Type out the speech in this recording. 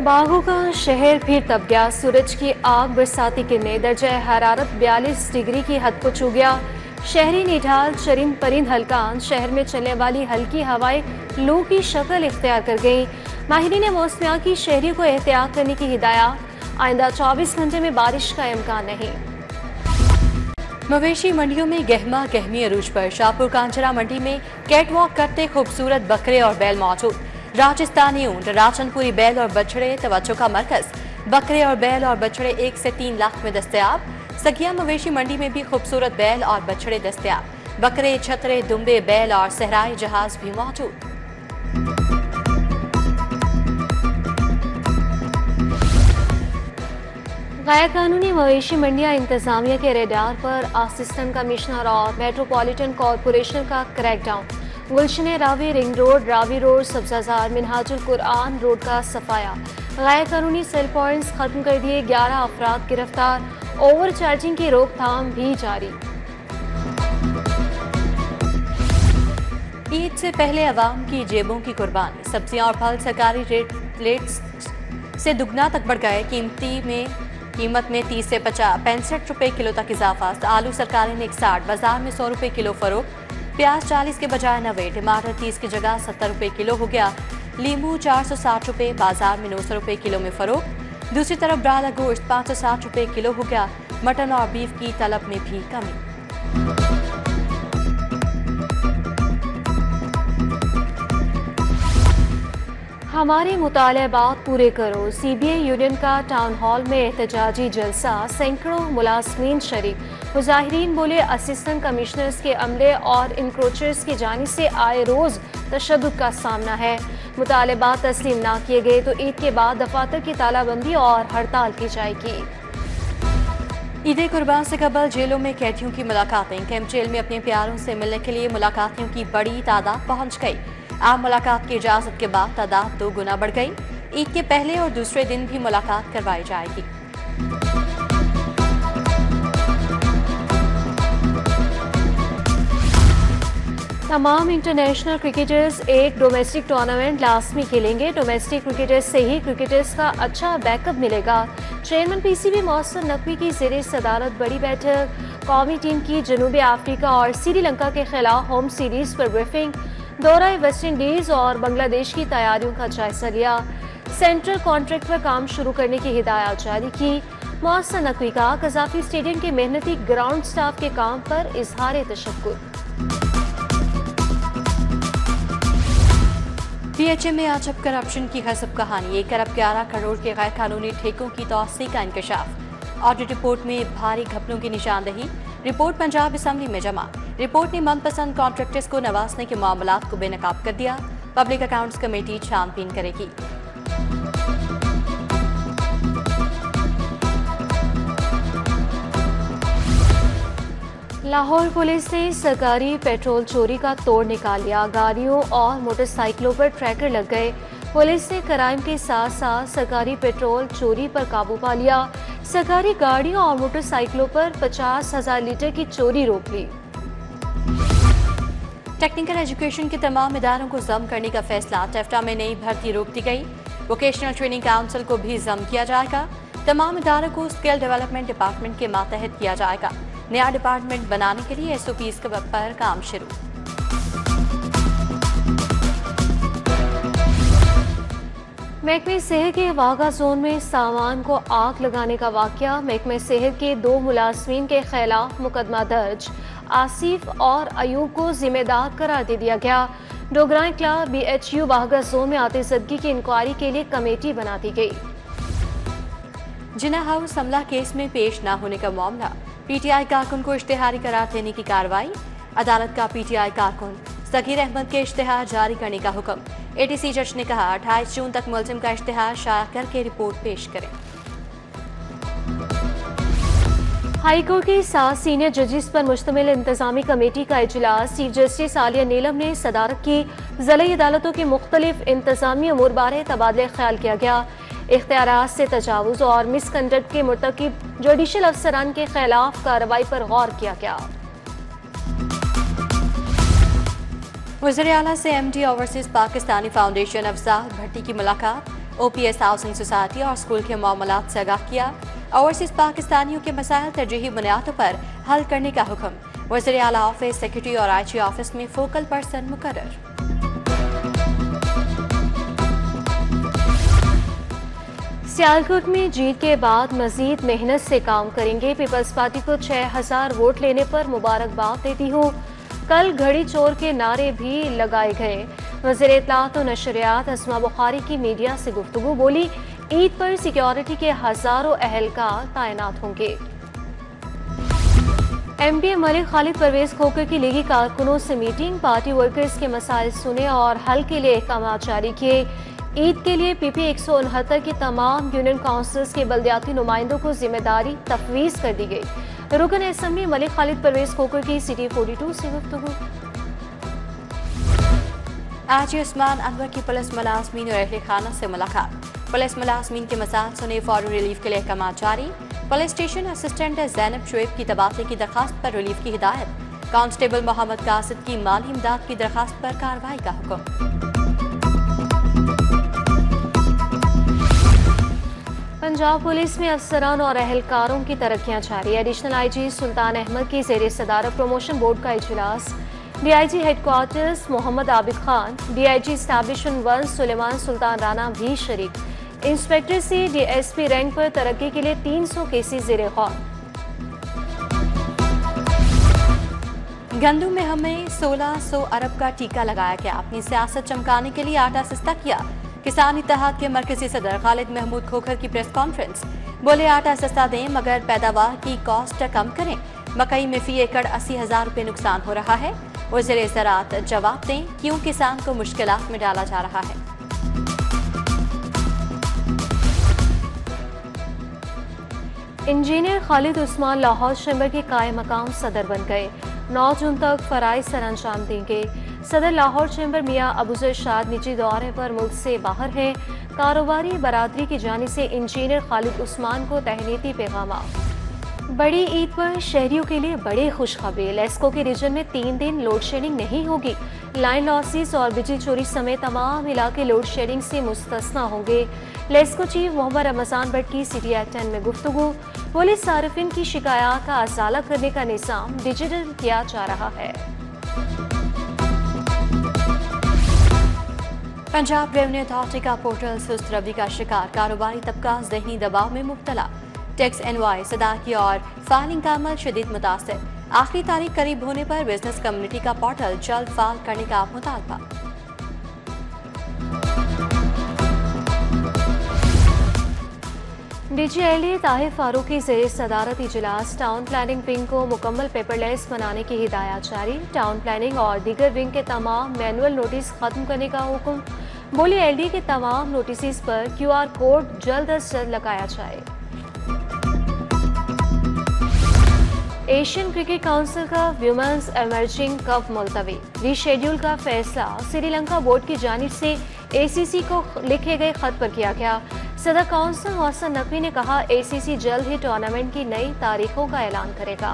बागों का शहर फिर तप गया। सूरज की आग बरसाती किरणें दर्जा हरारत 42 डिग्री की हद को छू गया। शहरी निढाल चरिंद परिंद हल्कान शहर में चलने वाली हल्की हवाएं लू की शक्ल इख्तियार कर गईं। माहिरीन मौसमियात की शहरियों को एहतियात करने की हिदायत। आइंदा 24 घंटे में बारिश का इम्कान नहीं। मवेशी मंडियों में गहमा गहमी अरूज पर। शाहपुर कांचरा मंडी में कैट वॉक करते खूबसूरत बकरे और बैल मौजूद। राजस्थानी ऊंट, राजनपुरी बैल और बछड़े तवज्जो का मरकज। बकरे और बैल और बछड़े 1 से 3 लाख में दस्तयाब। सगिया मवेशी मंडी में भी खूबसूरत बैल और बछड़े दस्तयाब। बकरे, छतरे, दुम्बे, बैल और सहराई जहाज भी मौजूद। गैर कानूनी मवेशी मंडियां इंतजामिया के रेडार पर। असिस्टेंट कमिश्नर और मेट्रोपॉलिटन कॉरपोरेशन का crackdown. Gulshan Ravi ring road, Ravi road, Sabzazar, Minhajul Quran road का सफाया। गैर कानूनी सेल पॉइंट्स खत्म कर दिए। 11 अफराद गिरफ्तार। ओवर चार्जिंग की रोकथाम भी जारी। ईद से पहले अवाम की जेबों की कुर्बानी। सब्जियां और फल सरकारी रेट से दुगना तक बढ़ गए। कीमत में 30 से 65 रुपए किलो तक इजाफा। आलू सरकारी ने 61, बाजार में 100 रुपए किलो फरोख्त। प्याज 40 के बजाय 90, टमाटर 30 की जगह 70 रुपए किलो हो गया। लींबू 460 रुपए, बाजार में 900 रुपए किलो में फरोख्त। दूसरी तरफ ब्राला गोश्त 560 रुपए किलो हो गया। मटन और बीफ की तलब में भी कमी। हमारे मुतालबात पूरे करो। सीबीआई यूनियन का टाउन हॉल में एहतजाजी जलसा। सैकड़ों मुलाजमीन शरीक। मुजाहिरीन बोले असिस्टेंट कमिश्नर्स के अमले और इंक्रोचर्स की जानिब से आए रोज तशद्दुद का सामना है। मुतालबात तस्लीम ना किए गए तो ईद के बाद दफातर की तालाबंदी और हड़ताल की जाएगी। ईद कुर्बान से कबल जेलों में कैदियों की मुलाकातें। कैंप जेल में अपने प्यारों से मिलने के लिए मुलाकातियों की बड़ी तादाद पहुंच गई। आम मुलाकात की इजाजत के बाद तादाद 2 गुना बढ़ गई। ईद के पहले और दूसरे दिन भी मुलाकात करवाई जाएगी। तमाम इंटरनेशनल क्रिकेटर्स एक डोमेस्टिक टूर्नामेंट लाजमी खेलेंगे। डोमेस्टिक क्रिकेटर्स से ही क्रिकेटर्स का अच्छा बैकअप मिलेगा। चेयरमैन पीसीबी मोहसिन नकवी की ज़ेरे सदारत बड़ी बैठक। कौमी टीम की जनूबी अफ्रीका और श्रीलंका के खिलाफ होम सीरीज पर ब्रीफिंग। दौरा वेस्ट इंडीज और बांग्लादेश की तैयारियों का जायजा लिया। सेंट्रल कॉन्ट्रैक्ट पर काम शुरू करने की हिदायत जारी की। मोहसिन नकवी का कजाफी स्टेडियम के मेहनती ग्राउंड स्टाफ के काम पर इजहार तशक्कुर। पीएचए में आज अब करप्शन की गजब कहानी। 1 अरब 11 करोड़ के गैर कानूनी ठेकों की तौसी का इंकशाफ। ऑडिट रिपोर्ट में भारी घपलों की निशानदही। रिपोर्ट पंजाब असम्बली में जमा। रिपोर्ट ने मनपसंद कॉन्ट्रैक्टर्स को नवाजने के मामलात को बेनकाब कर दिया। पब्लिक अकाउंट्स कमेटी छानबीन करेगी। लाहौर पुलिस ने सरकारी पेट्रोल चोरी का तोड़ निकाल लिया। गाड़ियों और मोटरसाइकिलों पर ट्रैकर लग गए। पुलिस ने क्राइम के साथ साथ सरकारी पेट्रोल चोरी पर काबू पा लिया। सरकारी गाड़ियों और मोटरसाइकिलों पर 50,000 लीटर की चोरी रोक ली। टेक्निकल एजुकेशन के तमाम इदारों को जम करने का फैसला। टेफ्टा में नई भर्ती रोक दी गई। वोकेशनल ट्रेनिंग काउंसिल को भी जम किया जाएगा। तमाम इदारों को स्किल डेवलपमेंट डिपार्टमेंट के मातहत किया जाएगा। नया डिपार्टमेंट बनाने के लिए SOPs पर काम शुरू। महकमे सेहत के वाघा जोन में सामान को आग लगाने का वाकया। महकमे सेहत के 2 मुलाजमीन के खिलाफ मुकदमा दर्ज। आसिफ और अयूब को जिम्मेदार करार दे दिया गया। Dograi club BHU Wagah zone में आतिशदगी की इंक्वायरी के लिए कमेटी बना दी गई। जिना हाउस हमला केस में पेश न होने का मामला। PTI कारकुन को इश्तेहारी करार देने की कार्रवाई। अदालत का PTI कारकुन सगीर अहमद के इश्तेहार जारी करने का हुक्म। ATC जज ने कहा 28 जून तक मुलजिम का इश्तेहार शाया करके रिपोर्ट पेश करें। हाईकोर्ट के 7 सीनियर जजेस पर मुश्तमिल इंतजामी कमेटी का इजलास। चीफ जस्टिस आलिया नीलम ने सदारत की। ज़िली अदालतों के मुख्तलिफ इंतजामी अमूर बारे तबादले ख्याल किया गया। इख्तियारात से तजावुज और मिसकंडक्ट के मुर्तकिब जुडिशल अफसरान के खिलाफ कार्रवाई पर गौर किया गया। वज़ीर आला से MD overseas Pakistani foundation Afzal Bhatti की मुलाकात। OPS हाउसिंग सोसाइटी और स्कूल के मामलात से आगाह किया। ओवरसीज पाकिस्तानियों के मसाइल तरजीही बुनियादों पर हल करने का हुक्म। वज़ीर आला ऑफिस, सेक्रेटरी और IG ऑफिस में फोकल पर्सन मुकर्रर। सियालकोट में जीत के बाद मजीद मेहनत से काम करेंगे। पीपल्स पार्टी को 6000 वोट लेने पर मुबारकबाद देती हूँ। कल घड़ी चोर के नारे भी लगाए गए। वज़ीर इत्तलात और नशरियात अस्मा बुखारी की मीडिया से गुफ्तगू, बोली ईद पर सिक्योरिटी के हजारों अहलकार तैनात होंगे। MPA मलिक खालिद परवेज खोखर की लीगी कारकुनों से मीटिंग, पार्टी वर्कर्स के मसाइल सुने और हल के लिए अहकाम जारी किए। ईद के लिए PP 169 की तमाम यूनियन काउंसिल्स के बल्दियाती नुमाइंदों को जिम्मेदारी तफवीज कर दी गई। रुकन असम्बली मलिक खालिद परवेज खोखर की City 42 से गुफ्तगू। आज उस्मान अनवर की पुलिस मुलाजमीन और अहले खाना से मुलाकात। पुलिस मुलाजमीन के मसाइल सुने, फौरी रिलीफ के लिए अहकाम जारी। Police station assistant Zainab Shoaib की तबादले की दरखास्त पर रिलीफ की हिदायत। कांस्टेबल मोहम्मद कासिद की माली इमदाद की दरखास्त पर कार्रवाई का हुक्म। पंजाब पुलिस में अफसरान और अहलकारों की तरक्कियां जारी। एडिशनल IG सुल्तान अहमद की ज़ेरे सदारत प्रमोशन बोर्ड का इजलास। DIG headquarters Mohammad Abid Khan, DIG establishment 1 Suleman Sultan Rana भी शरीक। इंस्पेक्टर से DSP रैंक पर तरक्की के लिए 300 केसेस ज़ेरे गौर। गंदम में हमें 1600 अरब का टीका लगाया गया। अपनी सियासत चमकाने के लिए आटा सस्ता किया। किसान इत्तेहाद के मरकजी सदर खालिद महमूद खोखर की प्रेस कॉन्फ्रेंस, बोले आटा सस्ता दें मगर पैदावार की कॉस्ट कम करें। मकई में फी एकड़ 80,000 रुपये नुकसान हो रहा है। वज़ीर ज़राअत जवाब दें क्यों किसान को मुश्किलात में डाला जा रहा है। इंजीनियर खालिद उस्मान लाहौर चैम्बर के कायम मकाम सदर बन गए। 9 जून तक फराइज सर अंजाम देंगे। सदर लाहौर चैम्बर मियाँ अबूजर शाद निजी दौरे पर मुल्क से बाहर हैं। कारोबारी बरादरी की जानिब से इंजीनियर खालिद उस्मान को तहनीती पैगाम। बड़ी ईद पर शहरियों के लिए बड़ी खुशखबरी। लेस्को के रीजन में 3 दिन लोड शेडिंग नहीं होगी। लाइन लॉसेस और बिजली चोरी समेत तमाम इलाके लोड शेडिंग से मुस्तस्ना होंगे। लेस्को चीफ मोहम्मद रमजान भट्ट की City at 10 में गुफ्तगू, पुलिस सार्फिन की शिकायत का अजाला करने का निज़ाम डिजिटल किया जा रहा है। पंजाब रेवेन्यू अथॉरिटी का पोर्टल सुस्त रवि का शिकार। कारोबारी तबका ज़हनी दबाव में मुब्तला। टैक्स इनवॉइस अदायगी और फाइलिंग का अमल शदीद मुतासिर। आखिरी तारीख करीब होने पर बिजनेस कम्युनिटी का पोर्टल जल्द फाल करने का मुतालबा। DG LD ताहिर फारूक की ज़ेर सदारत इजलास। टाउन प्लानिंग विंग को मुकम्मल पेपरलेस बनाने की हिदायत जारी। टाउन प्लानिंग और दीगर विंग के तमाम मैनुअल नोटिस खत्म करने का हुक्म। बोली LD के तमाम नोटिस पर QR कोड जल्द अज जल्द लगाया जाए। एशियन क्रिकेट काउंसिल का वुमेन्स एमर्जिंग कप मुलतवी। रीशेड्यूल का फैसला श्रीलंका बोर्ड की जानिब से ACC को लिखे गए खत पर किया गया। सदर काउंसिल मोहसिन नकवी ने कहा ACC जल्द ही टूर्नामेंट की नई तारीखों का ऐलान करेगा।